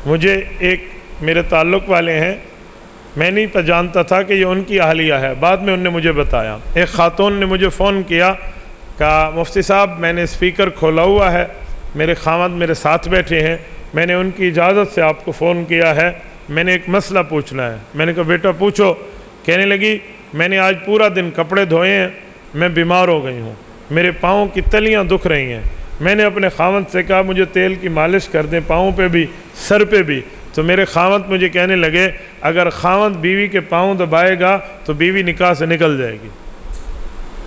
مجھے ایک میرے تعلق والے ہیں، میں نہیں جانتا تھا کہ یہ ان کی اہلیہ ہے، بعد میں ان نے مجھے بتایا۔ ایک خاتون نے مجھے فون کیا، کہا مفتی صاحب میں نے اسپیکر کھولا ہوا ہے، میرے خاوند میرے ساتھ بیٹھے ہیں، میں نے ان کی اجازت سے آپ کو فون کیا ہے، میں نے ایک مسئلہ پوچھنا ہے۔ میں نے کہا بیٹا پوچھو۔ کہنے لگی میں نے آج پورا دن کپڑے دھوئے ہیں، میں بیمار ہو گئی ہوں، میرے پاؤں کی تلیاں دکھ رہی ہیں، میں نے اپنے خاوند سے کہا مجھے تیل کی مالش کر دیں پاؤں پہ بھی سر پہ بھی، تو میرے خاوند مجھے کہنے لگے اگر خاوند بیوی کے پاؤں دبائے گا تو بیوی نکاح سے نکل جائے گی۔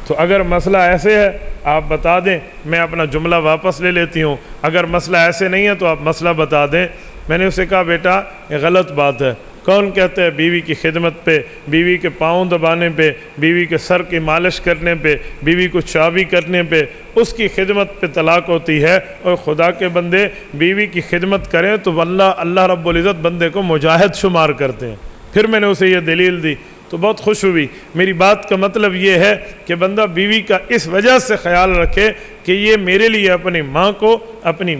تو اگر مسئلہ ایسے ہے آپ بتا دیں، میں اپنا جملہ واپس لے لیتی ہوں، اگر مسئلہ ایسے نہیں ہے تو آپ مسئلہ بتا دیں۔ میں نے اسے کہا بیٹا یہ غلط بات ہے، کون کہتا ہے بیوی کی خدمت پہ، بیوی کے پاؤں دبانے پہ، بیوی کے سر کی مالش کرنے پہ، بیوی کو چابی کرنے پہ، اس کی خدمت پہ طلاق ہوتی ہے؟ اور خدا کے بندے بیوی کی خدمت کریں تو اللہ رب العزت بندے کو مجاہد شمار کرتے ہیں۔ پھر میں نے اسے یہ دلیل دی تو بہت خوش ہوئی۔ میری بات کا مطلب یہ ہے کہ بندہ بیوی کا اس وجہ سے خیال رکھے کہ یہ میرے لیے اپنی ماں کو، اپنے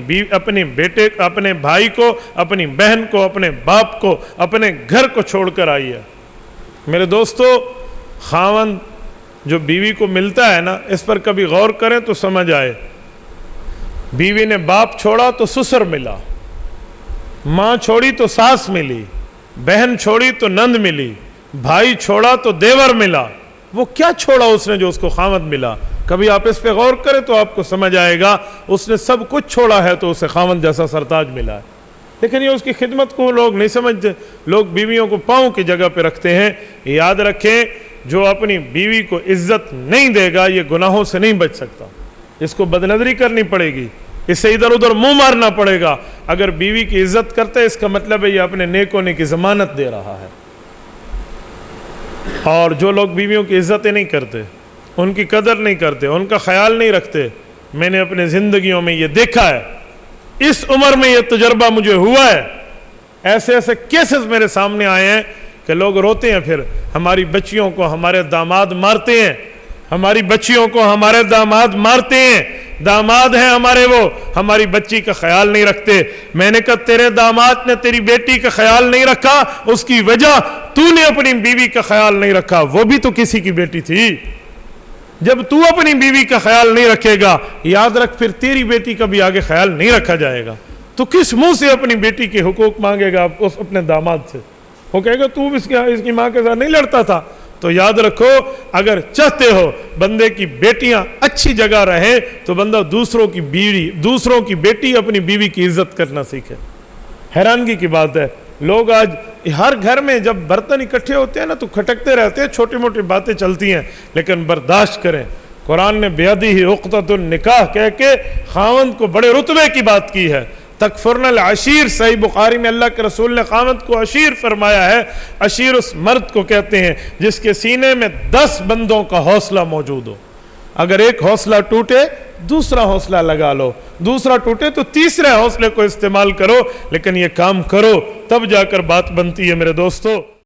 بیٹے، اپنے بھائی کو، اپنی بہن کو، اپنے باپ کو، اپنے گھر کو چھوڑ کر آئی ہے۔ میرے دوستو، خاوند جو بیوی کو ملتا ہے نا، اس پر کبھی غور کریں تو سمجھ آئے۔ بیوی نے باپ چھوڑا تو سسر ملا، ماں چھوڑی تو ساس ملی، بہن چھوڑی تو نند ملی، بھائی چھوڑا تو دیور ملا۔ وہ کیا چھوڑا اس نے جو اس کو خاوند ملا؟ کبھی آپ اس پہ غور کریں تو آپ کو سمجھ آئے گا اس نے سب کچھ چھوڑا ہے تو اسے خاوند جیسا سرتاج ملا ہے۔ لیکن یہ اس کی خدمت کو لوگ نہیں سمجھتے، لوگ بیویوں کو پاؤں کی جگہ پہ رکھتے ہیں۔ یاد رکھیں جو اپنی بیوی کو عزت نہیں دے گا یہ گناہوں سے نہیں بچ سکتا، اس کو بدنظری کرنی پڑے گی، اسے ادھر ادھر منہ مارنا پڑے گا۔ اگر بیوی کی عزت کرتا ہے اس کا مطلب ہے یہ اپنے نیک ہونے کی ضمانت دے رہا ہے۔ اور جو لوگ بیویوں کی عزتیں نہیں کرتے، ان کی قدر نہیں کرتے، ان کا خیال نہیں رکھتے، میں نے اپنے زندگیوں میں یہ دیکھا ہے، اس عمر میں یہ تجربہ مجھے ہوا ہے، ایسے ایسے کیسز میرے سامنے آئے ہیں کہ لوگ روتے ہیں، پھر ہماری بچیوں کو ہمارے داماد مارتے ہیں، ہماری بچیوں کو ہمارے داماد مارتے ہیں، داماد ہیں ہمارے، وہ ہماری بچی کا خیال نہیں رکھتے۔ میں نے کہا تیرے داماد نے تیری بیٹی کا خیال نہیں رکھا، اس کی وجہ تو نے اپنی بیوی کا خیال نہیں رکھا، وہ بھی تو کسی کی بیٹی تھی۔ جب تو اپنی بیوی کا خیال نہیں رکھے گا، یاد رکھ پھر تیری بیٹی کا بھی آگے خیال نہیں رکھا جائے گا۔ تو کس منہ سے اپنی بیٹی کے حقوق مانگے گا اپنے داماد سے؟ وہ کہے گا تو اس کی ماں کے ساتھ نہیں لڑتا تھا۔ تو یاد رکھو اگر چاہتے ہو بندے کی بیٹیاں اچھی جگہ رہیں تو بندہ دوسروں کی بیٹی اپنی بیوی کی عزت کرنا سیکھے۔ حیرانگی کی بات ہے لوگ آج ہر گھر میں جب برتن اکٹھے ہوتے ہیں نا تو کھٹکتے رہتے ہیں، چھوٹی موٹی باتیں چلتی ہیں، لیکن برداشت کریں۔ قرآن نے بیدیہ عقدۃ النکاح کہہ کے خاوند کو بڑے رتبے کی بات کی ہے۔ تکفرن العشیر، صحیح بخاری میں اللہ کے رسول نے خاوند کو عشیر فرمایا ہے۔ عشیر اس مرد کو کہتے ہیں جس کے سینے میں 10 بندوں کا حوصلہ موجود ہو۔ اگر ایک حوصلہ ٹوٹے دوسرا حوصلہ لگا لو، دوسرا ٹوٹے تو تیسرے حوصلے کو استعمال کرو، لیکن یہ کام کرو تب جا کر بات بنتی ہے میرے دوستو۔